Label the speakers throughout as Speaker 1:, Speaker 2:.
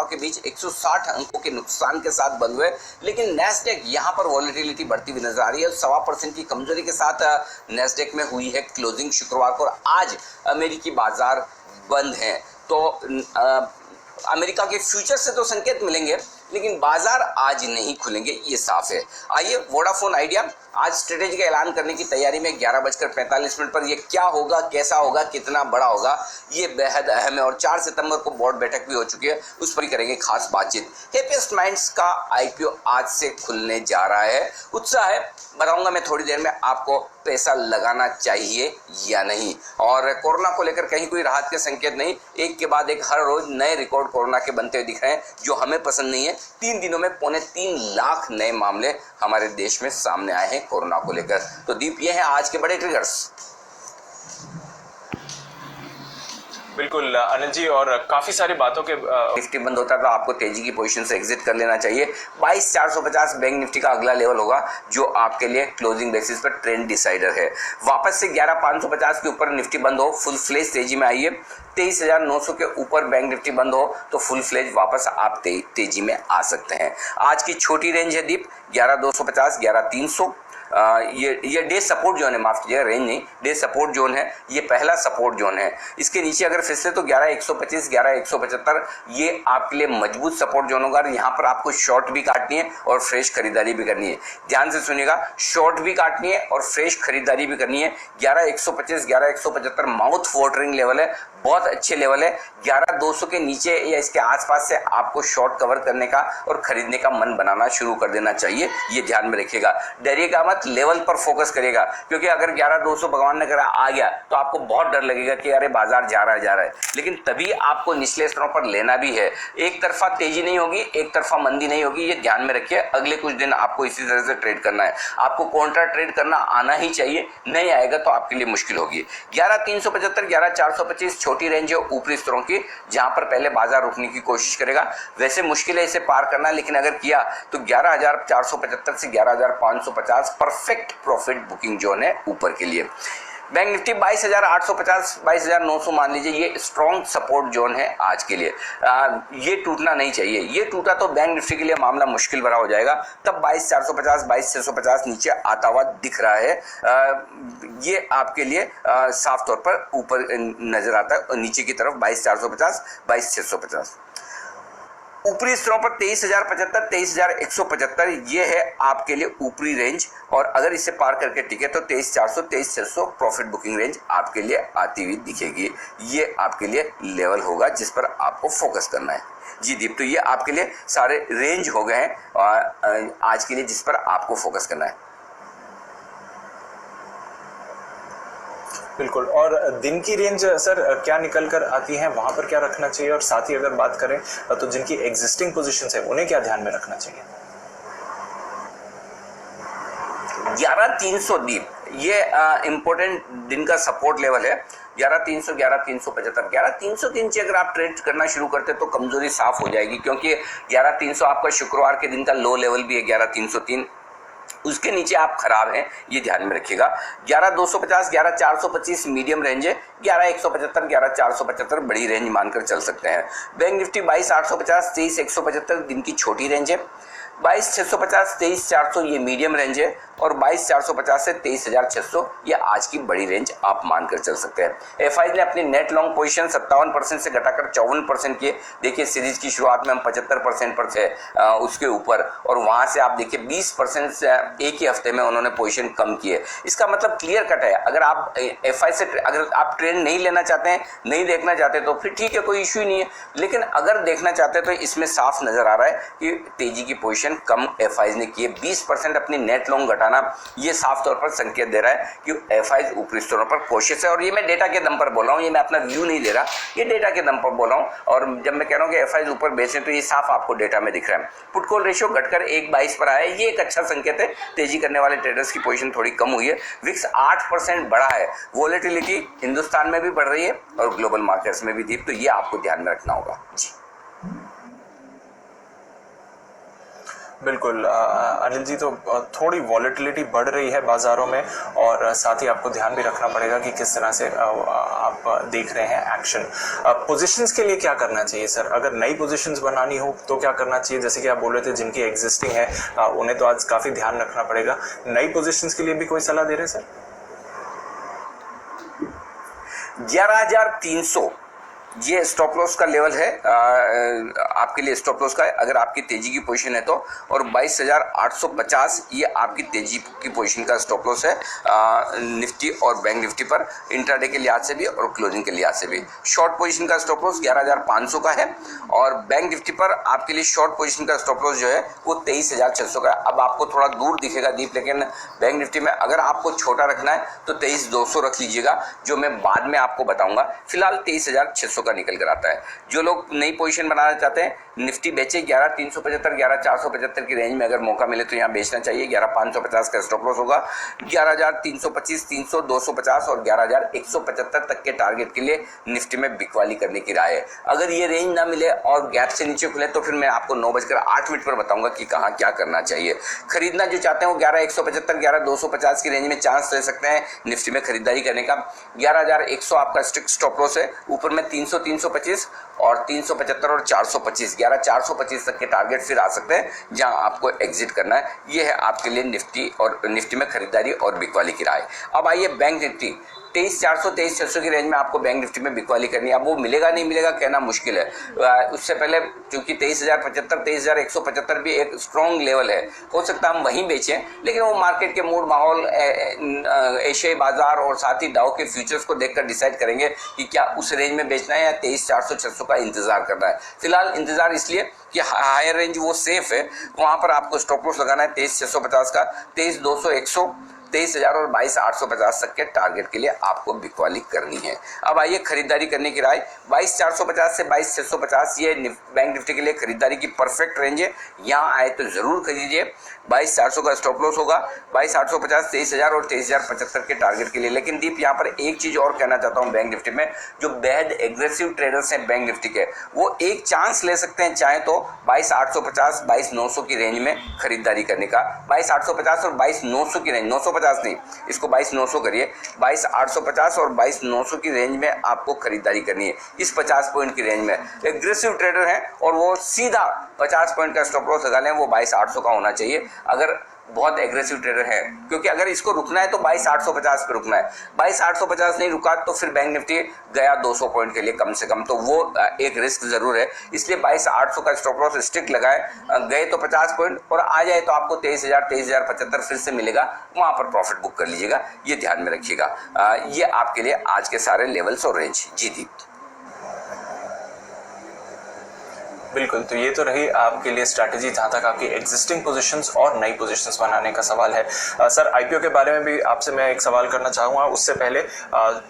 Speaker 1: घटाव के बीच 160 अंकों के नुकसान के साथ बंद हुए, लेकिन नैस्डैक यहां पर वॉलेटिलिटी बढ़ती हुई नजर आ रही है। 1.25% की कमजोरी के साथ नैस्डैक में हुई है क्लोजिंग शुक्रवार को, और आज अमेरिकी बाजार बंद हैं। तो अमेरिका के फ्यूचर से तो संकेत मिलेंगे, लेकिन बाजार आज नहीं खुलेंगे, ये साफ है। आइए, वोडाफोन आइडिया आज स्ट्रेटेजी का ऐलान करने की तैयारी में 11:45 पर ये क्या होगा, कैसा होगा, कितना बड़ा होगा, ये बेहद अहम है। और 4 सितंबर को बोर्ड बैठक भी हो चुकी है, उस पर ही करेंगे खास बातचीत। हैप्पीएस्ट माइंड्स का आईपीओ आज से खुलने जा रहा है, उत्साह है, बताऊंगा मैं थोड़ी देर में आपको पैसा लगाना चाहिए या नहीं। और कोरोना को लेकर कहीं कोई राहत के संकेत नहीं, एक के बाद एक हर रोज नए रिकॉर्ड कोरोना के बनते हुए दिख रहे हैं, जो हमें पसंद नहीं है। 3 दिनों में 3.25 लाख नए मामले हमारे देश में सामने आए हैं कोरोना को लेकर। तो दीप, ये हैं आज के बड़े ट्रिगर्स।
Speaker 2: बिल्कुल अनिल जी, और काफी सारी बातों के
Speaker 1: निफ्टी बंद होता है तो आपको तेजी की पोजीशन से एग्जिट कर लेना चाहिए। 22,450 बैंक निफ्टी का अगला लेवल होगा, जो आपके लिए क्लोजिंग बेसिस पर ट्रेंड डिसाइडर है। वापस से 11,550 के ऊपर निफ्टी बंद हो, फुल फ्लेज तेजी में आइए। 23,900 के ऊपर बैंक निफ्टी बंद हो तो फुल फ्लेज वापस आप तेजी में आ सकते हैं। आज की छोटी रेंज है दीप 11,250, 11,300। ये डे सपोर्ट जोन है, माफ कीजिएगा, रेंज नहीं, डे सपोर्ट जोन है। ये पहला सपोर्ट जोन है। इसके नीचे अगर फिसले तो 11,125, 11,175 ये आपके लिए मजबूत सपोर्ट जोन होगा। यहाँ पर आपको शॉर्ट भी काटनी है और फ्रेश खरीदारी भी करनी है। ध्यान से सुनिएगा, शॉर्ट भी काटनी है और फ्रेश खरीदारी भी करनी है। 11,125, 11,175 माउथ वाटरिंग लेवल है, बहुत अच्छे लेवल है। 11,200 के नीचे या इसके आसपास से आपको शॉर्ट कवर करने का और खरीदने का मन बनाना शुरू कर देना चाहिए, ये ध्यान में रखिएगा। डरिएगा मत, लेवल पर फोकस करिएगा, क्योंकि अगर 11,200 भगवान ने करा आ गया तो आपको बहुत डर लगेगा कि अरे बाजार जा रहा है। लेकिन तभी आपको निचले स्तरों पर लेना भी है। एक तरफा तेजी नहीं होगी, एक तरफा मंदी नहीं होगी, ये ध्यान में रखिए। अगले कुछ दिन आपको इसी तरह से ट्रेड करना है। आपको काउंटर ट्रेड करना आना ही चाहिए, नहीं आएगा तो आपके लिए मुश्किल होगी। 11,375, 11,425 छोटी रेंज है ऊपरी स्तरों की, जहां पर पहले बाजार रुकने की कोशिश करेगा। वैसे मुश्किल है इसे पार करना, लेकिन अगर किया तो 11,475 से 11,550 परफेक्ट प्रॉफिट बुकिंग जोन है ऊपर के लिए। बैंक निफ्टी 22,850, 22,900 मान लीजिए, ये स्ट्रॉन्ग सपोर्ट जोन है आज के लिए। ये टूटना नहीं चाहिए। ये टूटा तो बैंक निफ्टी के लिए मामला मुश्किल भरा हो जाएगा। तब 22,450, 22,650 नीचे आता हुआ दिख रहा है। ये आपके लिए साफ तौर पर ऊपर नजर आता है, नीचे की तरफ 22,450, 22,650। ऊपरी स्तरों पर 23,075, 23,175 ये है आपके लिए ऊपरी रेंज, और अगर इसे पार करके टिके तो 23,400, 23,600 प्रॉफिट बुकिंग रेंज आपके लिए आती हुई दिखेगी। ये आपके लिए लेवल होगा जिस पर आपको फोकस करना है। जी दीप, तो ये आपके लिए सारे रेंज हो गए हैं आज के लिए जिस पर आपको फोकस करना है।
Speaker 2: बिल्कुल, और दिन की रेंज सर क्या निकल कर आती है, वहां पर क्या रखना चाहिए? और साथ ही अगर बात करें तो जिनकी एग्जिस्टिंग पोजीशंस है उन्हें क्या ध्यान में रखना चाहिए?
Speaker 1: 11,300 दीप, ये इंपॉर्टेंट दिन का सपोर्ट लेवल है। 11,300, 11,375, 11,300 के नीचे अगर आप ट्रेड करना शुरू करते तो कमजोरी साफ हो जाएगी, क्योंकि 11,300 आपका शुक्रवार के दिन का लो लेवल भी है। 11,303 उसके नीचे आप खराब हैं, ये ध्यान में रखिएगा। 11,250, 11,425 मीडियम रेंज है। 11,175, 11,475 बड़ी रेंज मानकर चल सकते हैं। बैंक निफ्टी 22,850, 23,175 दिन की छोटी रेंज है। 22,650, 23,400 ये मीडियम रेंज है, और 22,450 से 23,600 ये आज की बड़ी रेंज आप मानकर चल सकते हैं। एफआई ने अपनी नेट लॉन्ग पोजीशन 57% से घटाकर 54% की। देखिए, सीरीज की शुरुआत में हम 75% पर थे उसके ऊपर, और वहां से आप देखिए 20% से एक ही हफ्ते में उन्होंने पोजीशन कम की है। इसका मतलब क्लियर कट है, अगर आप एफआई से अगर आप ट्रेंड नहीं लेना चाहते हैं, नहीं देखना चाहते तो फिर ठीक है, कोई इश्यू ही नहीं है। लेकिन अगर देखना चाहते हैं तो इसमें साफ नजर आ रहा है कि तेजी की पोजीशन कम एफआई ने की है। 20% अपनी नेट लॉन्ग घटाना, ये साफ तौर पर संकेत दे रहा है कि एफआई ऊपरी स्तरों पर कोशिश है। और ये मैं डेटा के दम पर बोल रहा हूँ, ये मैं अपना व्यू नहीं दे रहा, ये डेटा के दम पर बोल रहा हूँ। और जब मैं कह रहा हूँ कि एफआई ऊपर बेचें तो ये साफ आपको डेटा में दिख रहा है। पुट कॉल रेशियो घटकर 1.22 पर आया है, ये एक अच्छा संकेत है। तेजी करने वाले ट्रेडर्स की पोजीशन थोड़ी कम हुई है। विक्स 8% बढ़ा है। वोलेटिलिटी हिंदुस्तान में भी बढ़ रही है और ग्लोबल मार्केट्स में भी दीप, तो ये आपको ध्यान में रखना होगा। जी
Speaker 2: बिल्कुल अनिल जी, तो थोड़ी वॉलेटिलिटी बढ़ रही है बाज़ारों में, और साथ ही आपको ध्यान भी रखना पड़ेगा कि किस तरह से आप देख रहे हैं एक्शन। पोजीशंस के लिए क्या करना चाहिए सर? अगर नई पोजीशंस बनानी हो तो क्या करना चाहिए? जैसे कि आप बोल रहे थे जिनकी एग्जिस्टिंग है उन्हें तो आज काफ़ी ध्यान रखना पड़ेगा। नई पोजीशंस के लिए भी कोई सलाह दे रहे हैं सर?
Speaker 1: 11,300 ये स्टॉप लॉस का लेवल है आपके लिए, स्टॉप लॉस का है अगर आपकी तेजी की पोजीशन है तो, और 22,850 ये आपकी तेजी की पोजीशन का स्टॉप लॉस है निफ्टी और बैंक निफ्टी पर, इंट्राडे के लिहाज से भी और क्लोजिंग के लिहाज से भी। शॉर्ट पोजीशन का स्टॉप लॉस 11,500 का है, और बैंक निफ्टी पर आपके लिए शॉर्ट पोजीशन का स्टॉप लॉस जो है वो 23,600 का है। अब आपको थोड़ा दूर दिखेगा दीप, लेकिन बैंक निफ्टी में अगर आपको छोटा रखना है तो 23,200 रख लीजिएगा, जो मैं बाद में आपको बताऊंगा। फिलहाल 23,600 का निकल कर आता है। जो लोग नई पोजीशन बनाना चाहते हैं, निफ्टी बेचे 11,375 11,475 की रेंज में, अगर मौका मिले तो यहाँ बेचना चाहिए। 11,550 का स्टॉप लॉस होगा। 11,325, 300, 250 और 11,175 तक के टारगेट के लिए निफ्टी में बिकवाली करने की राय है। अगर ये रेंज ना मिले और गैप से नीचे खुले तो फिर मैं आपको 9:08 पर बताऊंगा कि कहाँ क्या करना चाहिए। खरीदना जो चाहते हैं वो 11,175, 11,250 की रेंज में चांस ले सकते हैं निफ्टी में खरीदारी करने का। 11,100 आपका स्ट्रिक्ट स्टॉप लॉस है। ऊपर में 300, 325 और 375 और 425, 11,425 तक के टारगेट फिर आ सकते हैं जहां आपको एग्जिट करना है। ये है आपके लिए निफ्टी और निफ्टी में खरीदारी और बिकवाली की राय। अब आइए बैंक निफ्टी 23,400, 23,600 की रेंज में आपको बैंक निफ्टी में बिकवाली करनी है। अब वो मिलेगा नहीं मिलेगा कहना मुश्किल है। उससे पहले क्योंकि 23,075, 23,175 भी एक स्ट्रॉन्ग लेवल है, हो सकता है हम वहीं बेचें, लेकिन वो मार्केट के मूड, माहौल, एशियाई बाजार और साथ ही डाउ के फ्यूचर्स को देखकर डिसाइड करेंगे कि क्या उस रेंज में बेचना है या 23,400, 600 का इंतजार करना है। फिलहाल इंतजार इसलिए कि हायर रेंज वो सेफ है, वहां पर आपको स्टॉप लॉस लगाना है 23,650 का। 23,200, 100, 23,000 और 22,850 तक के टारगेट के लिए आपको बिकवाली करनी है। अब आइए खरीदारी करने की राय। 22,450 से 22,650 ये बैंक निफ्टी के लिए खरीदारी की परफेक्ट रेंज है। यहाँ आए तो जरूर खरीदिए। 22,400 का स्टॉप लॉस होगा। 22,850, 23,000 और 23,075 के टारगेट के लिए। लेकिन दीप यहाँ पर एक चीज और कहना चाहता हूँ, बैंक निफ्टी में जो बेहद एग्रेसिव ट्रेडर्स हैं बैंक निफ्टी के, वो एक चांस ले सकते हैं चाहे तो 22,850, 22,900 की रेंज में खरीदारी करने का। 22,850 और 22,900 की रेंज, 950 नहीं, इसको 22,900 करिए। 22,850 और 22,900 की रेंज में आपको खरीदारी करनी है। इस 50 पॉइंट की रेंज में एग्रेसिव ट्रेडर हैं और वो सीधा 50 पॉइंट का स्टॉप लॉस लगा लें, वो 22,800 का होना चाहिए अगर बहुत एग्रेसिव ट्रेडर है। क्योंकि अगर इसको रुकना है तो 22,850 पे रुकना है। 22,850 नहीं रुका तो फिर बैंक निफ्टी गया 200 पॉइंट के लिए कम से कम, तो वो एक रिस्क जरूर है। इसलिए 22,800 का स्टॉप लॉस स्ट्रिक्ट लगाए। गए तो 50 पॉइंट और आ जाए तो आपको 23,000, 23,075 फिर से मिलेगा, वहां पर प्रॉफिट बुक कर लीजिएगा। ये ध्यान में रखिएगा। ये आपके लिए आज के सारे लेवल्स और रेंज। जी दीप।
Speaker 2: बिल्कुल, तो ये तो रही आपके लिए स्ट्रैटेजी जहाँ तक आपकी एग्जिस्टिंग पोजीशंस और नई पोजीशंस बनाने का सवाल है। सर, आईपीओ के बारे में भी आपसे मैं एक सवाल करना चाहूँगा। उससे पहले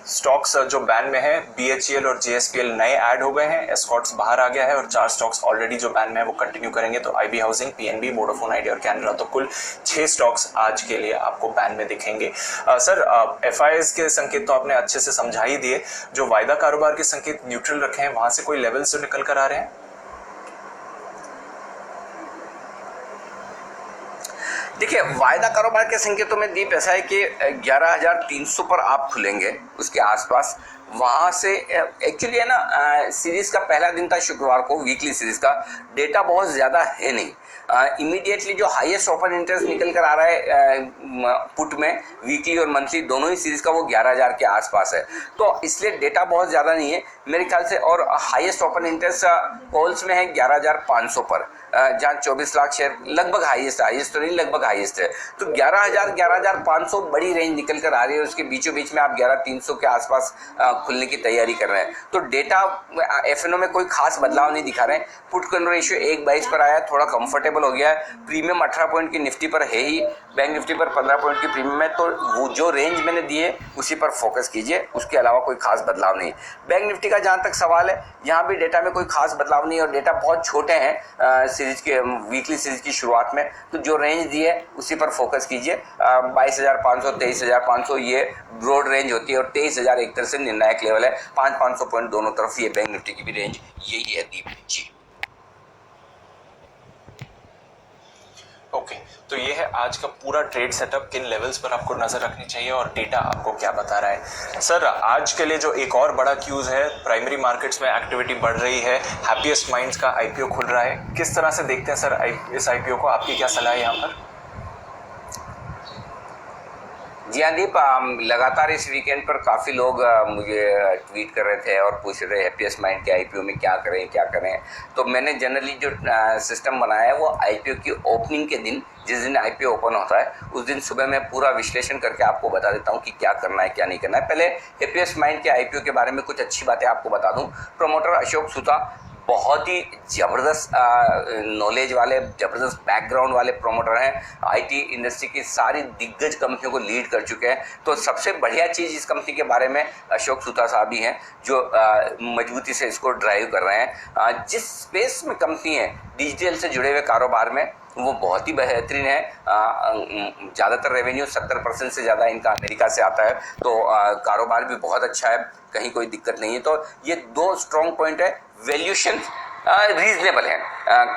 Speaker 2: स्टॉक्स जो बैन में है, बीएचईएल और जेएसपीएल नए ऐड हो गए हैं, एस्कॉर्ट्स बाहर आ गया है और 4 स्टॉक्स ऑलरेडी जो बैन में है वो कंटिन्यू करेंगे। तो IB housing, PNB, Vodafone idea और कैनरा, तो कुल 6 स्टॉक्स आज के लिए आपको बैन में दिखेंगे। सर, एफआईआईज के संकेत तो आपने अच्छे से समझा ही दिए। जो वायदा कारोबार के संकेत न्यूट्रल रखे हैं, वहां से कोई लेवल से निकल कर आ रहे हैं?
Speaker 1: देखिए, वायदा कारोबार के संकेतों में दीप ऐसा है कि 11,300 पर आप खुलेंगे, उसके आसपास वहां से एक्चुअली है ना, सीरीज का पहला दिन था शुक्रवार को, वीकली सीरीज का डेटा बहुत ज्यादा है नहीं। इमीडिएटली जो हाईएस्ट ओपन इंटरेस्ट निकल कर आ रहा है पुट में, वीकली और मंथली दोनों ही सीरीज का, वो 11,000 के आसपास है। तो इसलिए डेटा बहुत ज़्यादा नहीं है मेरे ख्याल से। और हाईएस्ट ओपन इंटरेस्ट कॉल्स में है 11,500 पर, जहाँ 24 लाख शेयर लगभग हाईएस्ट तो नहीं, लगभग हाईएस्ट है। तो 11,000, 11,500 बड़ी रेंज निकल कर आ रही है। उसके बीचों बीच में आप 11,300 के आसपास खुलने की तैयारी कर रहे हैं। तो डेटा एफएनओ में कोई खास बदलाव नहीं दिखा रहे हैं। पुट कॉल रेशियो 1:22 पर आया, थोड़ा कंफर्टेबल हो गया है। प्रीमियम 18 पॉइंट की निफ्टी पर है ही, बैंक निफ्टी पर 15 पॉइंट की प्रीमियम है। तो वो जो रेंज मैंने दी है उसी पर फोकस कीजिए, उसके अलावा कोई खास बदलाव नहीं। बैंक निफ्टी का जहां तक सवाल है, यहाँ भी डेटा में कोई खास बदलाव नहीं और डेटा बहुत छोटे हैं सीरीज के, वीकली सीरीज की शुरुआत में। तो जो रेंज दी है उसी पर फोकस कीजिए। 22,500, 23,500 ये ब्रॉड रेंज होती है और 23,000 एक तरह से निर्णायक लेवल है। 500 पॉइंट दोनों तरफ, ये बैंक निफ्टी की भी रेंज यही है दीप जी।
Speaker 2: ओके, तो ये है आज का पूरा ट्रेड सेटअप, किन लेवल्स पर आपको नजर रखनी चाहिए और डेटा आपको क्या बता रहा है। सर आज के लिए जो एक और बड़ा क्यूज है, प्राइमरी मार्केट्स में एक्टिविटी बढ़ रही है, हैप्पीएस्ट माइंड्स का आईपीओ खुल रहा है, किस तरह से देखते हैं सर इस आईपीओ को, आपकी क्या सलाह है यहाँ पर?
Speaker 1: जी हाँ दीप, लगातार इस वीकेंड पर काफ़ी लोग मुझे ट्वीट कर रहे थे और पूछ रहे थे हैप्पीएस्ट माइंड के आईपीओ में क्या करें। तो मैंने जनरली जो सिस्टम बनाया है वो आईपीओ की ओपनिंग के दिन, जिस दिन आईपीओ ओपन होता है उस दिन सुबह मैं पूरा विश्लेषण करके आपको बता देता हूँ कि क्या करना है क्या नहीं करना है। पहले हैप्पीएस्ट माइंड के आईपीओ के बारे में कुछ अच्छी बातें आपको बता दूँ। प्रमोटर अशोक सूता बहुत ही ज़बरदस्त नॉलेज वाले, ज़बरदस्त बैकग्राउंड वाले प्रमोटर हैं। आईटी इंडस्ट्री की सारी दिग्गज कंपनियों को लीड कर चुके हैं। तो सबसे बढ़िया चीज़ इस कंपनी के बारे में अशोक सूता साहब ही हैं जो मजबूती से इसको ड्राइव कर रहे हैं। जिस स्पेस में कंपनी है डिजिटल से जुड़े हुए कारोबार में, वो बहुत ही बेहतरीन है। ज़्यादातर रेवेन्यू 70% से ज़्यादा इनका अमेरिका से आता है। तो कारोबार भी बहुत अच्छा है, कहीं कोई दिक्कत नहीं है। तो ये दो स्ट्रॉन्ग पॉइंट है। वैल्यूएशन रीजनेबल है।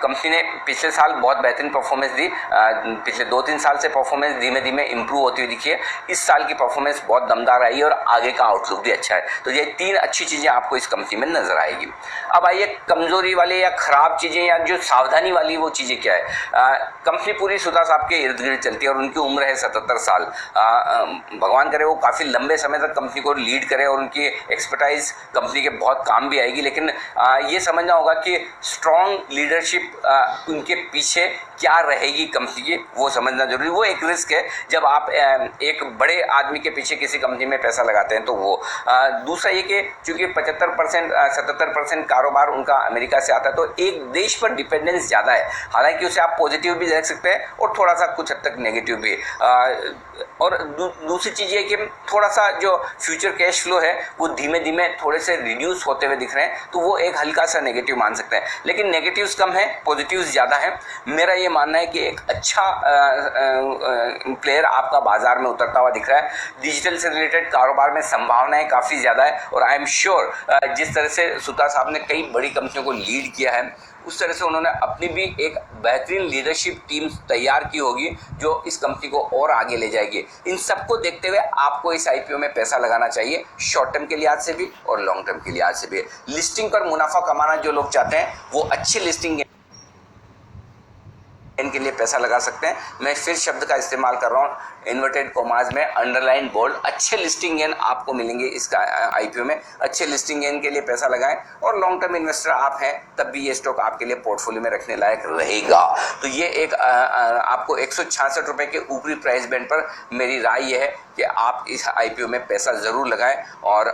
Speaker 1: कंपनी ने पिछले साल बहुत बेहतरीन परफॉर्मेंस दी। पिछले 2-3 साल से परफॉर्मेंस धीमे धीमे इंप्रूव होती हुई दिखी है। इस साल की परफॉर्मेंस बहुत दमदार आई है और आगे का आउटलुक भी अच्छा है। तो ये 3 अच्छी चीज़ें आपको इस कंपनी में नजर आएगी। अब आइए कमजोरी वाले या खराब चीज़ें या जो सावधानी वाली वो चीज़ें क्या है। कंपनी पूरी सूता साहब के इर्द गिर्द चलती है और उनकी उम्र है 77 साल। भगवान करे वो काफ़ी लंबे समय तक कंपनी को लीड करे और उनकी एक्सपर्टाइज कंपनी के बहुत काम भी आएगी। लेकिन ये समझना होगा कि स्ट्रॉन्ग लीडरशिप उनके पीछे क्या रहेगी कंपनी की, वो समझना जरूरी। वो एक रिस्क है जब आप एक बड़े आदमी के पीछे किसी कंपनी में पैसा लगाते हैं। तो वो दूसरा ये कि चूंकि 75-77% कारोबार उनका अमेरिका से आता है, तो एक देश पर डिपेंडेंस ज़्यादा है। हालांकि उसे आप पॉजिटिव भी देख सकते हैं और थोड़ा सा कुछ हद तक नेगेटिव भी। और दूसरी चीज़ ये कि थोड़ा सा जो फ्यूचर कैश फ्लो है वो धीमे धीमे थोड़े से रिड्यूस होते हुए दिख रहे हैं। तो वो एक हल्का सा नेगेटिव मान सकते हैं। लेकिन नेगेटिव्स कम है, पॉजिटिव्स ज़्यादा है। मेरा ये मानना है कि एक अच्छा प्लेयर आपका बाजार में उतरता हुआ दिख रहा है। डिजिटल से रिलेटेड कारोबार में संभावनाएं काफ़ी ज़्यादा है और आई एम श्योर जिस तरह से सूता साहब ने कई बड़ी कंपनियों को लीड किया है, उस तरह से उन्होंने अपनी भी एक बेहतरीन लीडरशिप टीम तैयार की होगी जो इस कंपनी को और आगे ले जाएगी। इन सबको देखते हुए आपको इस आईपीओ में पैसा लगाना चाहिए, शॉर्ट टर्म के लिहाज से भी और लॉन्ग टर्म के लिहाज से भी। लिस्टिंग पर मुनाफा कमाना जो लोग चाहते हैं वो अच्छी लिस्टिंग इनके लिए पैसा लगा सकते हैं। मैं फिर शब्द का इस्तेमाल कर रहा हूँ, इन्वर्टेड कॉमास में अंडरलाइन बोल्ड। अच्छे लिस्टिंग गेन आपको मिलेंगे इसका आईपीओ में। अच्छे लिस्टिंग गेन के लिए पैसा लगाएं और लॉन्ग टर्म इन्वेस्टर आप हैं तब भी ये स्टॉक आपके लिए पोर्टफोलियो में रखने लायक रहेगा। तो ये एक आपको 166 रुपये के ऊपरी प्राइस बैंड पर मेरी राय ये है कि आप इस आईपीओ में पैसा ज़रूर लगाएं। और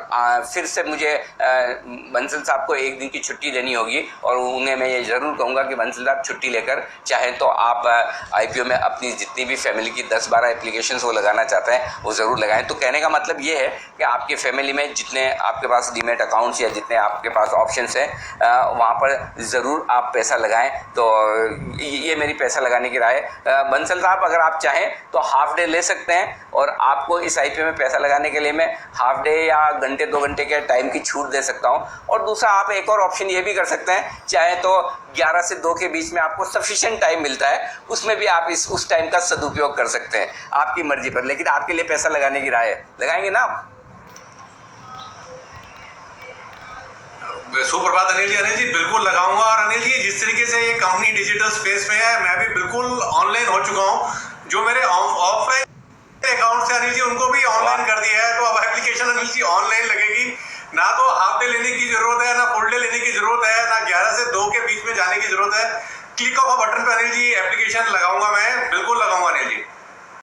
Speaker 1: फिर से मुझे बंसल साहब को एक दिन की छुट्टी देनी होगी और उन्हें मैं ये ज़रूर कहूँगा कि बंसल साहब छुट्टी लेकर चाहें तो आप आईपीओ में अपनी जितनी भी फैमिली की 10-12 एप्लीकेशंस वो लगाना चाहते हैं वो ज़रूर लगाएं। तो कहने का मतलब ये है कि आपकी फैमिली में जितने आपके पास डीमेट अकाउंट्स या जितने आपके पास ऑप्शंस हैं वहाँ पर ज़रूर आप पैसा लगाएं। तो ये मेरी पैसा लगाने की राय है। बंसल साहब अगर आप चाहें तो हाफ डे ले सकते हैं और आपको इस आईपीओ में पैसा लगाने के लिए मैं हाफ डे या घंटे 2 घंटे के टाइम की छूट दे सकता हूँ। और दूसरा आप एक और ऑप्शन ये भी कर सकते हैं, चाहे तो 11 से 2 के बीच में आपको सफिशिएंट टाइम मिलता है, उसमें भी आप उस टाइम का सदुपयोग कर सकते हैं, आपकी मर्जी पर। लेकिन आपके लिए पैसा लगाने की राय है, लगाएंगे ना आप?
Speaker 3: सुप्रभात अनिल जी बिल्कुल लगाऊंगा। और अनिल जी जिस तरीके से ये कंपनी डिजिटल स्पेस में है, मैं भी बिल्कुल ऑनलाइन हो चुका हूँ। जो मेरे ऑफलाइन अकाउंट से अनिल जी उनको भी ऑनलाइन कर दिया है। तो अब एप्लीकेशन अनिल जी ऑनलाइन लगेगी, ना तो हाफ डे लेने की जरूरत है, ना फुल डे लेने की जरूरत है, ना 11 से 2 के बीच में जाने की जरूरत है। क्लिक ऑफ अ बटन पे अनिल जी एप्लीकेशन लगाऊंगा मैं।